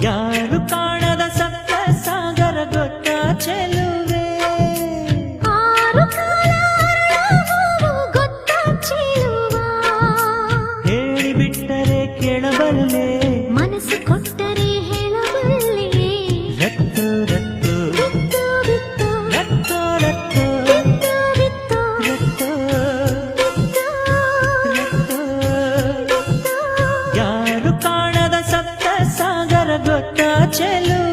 ಯಾರು ಕಾಣದ ಸಪ್ತ ಸಾಗರ ಗೊತ್ತ ಚೆಲುವೆ ಆರು ಕಾಲ ಗೊತ್ತ ಚೆಲುವ ಹೇಳಿಬಿಟ್ಟರೆ ಕೇಳಬಲ್ಲೆ ಮನಸ್ಸು ಕೊಟ್ಟರೆ ಹೇಳಬಲ್ಲೆ ರತ್ತು ರತ್ತು ಬಿತ್ತು ಬಿತ್ತು ರತ್ತು ರತ್ತು ಬಿತ್ತು ಬಿತ್ತು ರತ್ತು ಬಿತ್ತು ರತ್ತು ಯಾರು ಕಾಣದ ಸಪ್ತ ಸಾಗರ ಗೊತ್ತ ಚೆಲುವೆ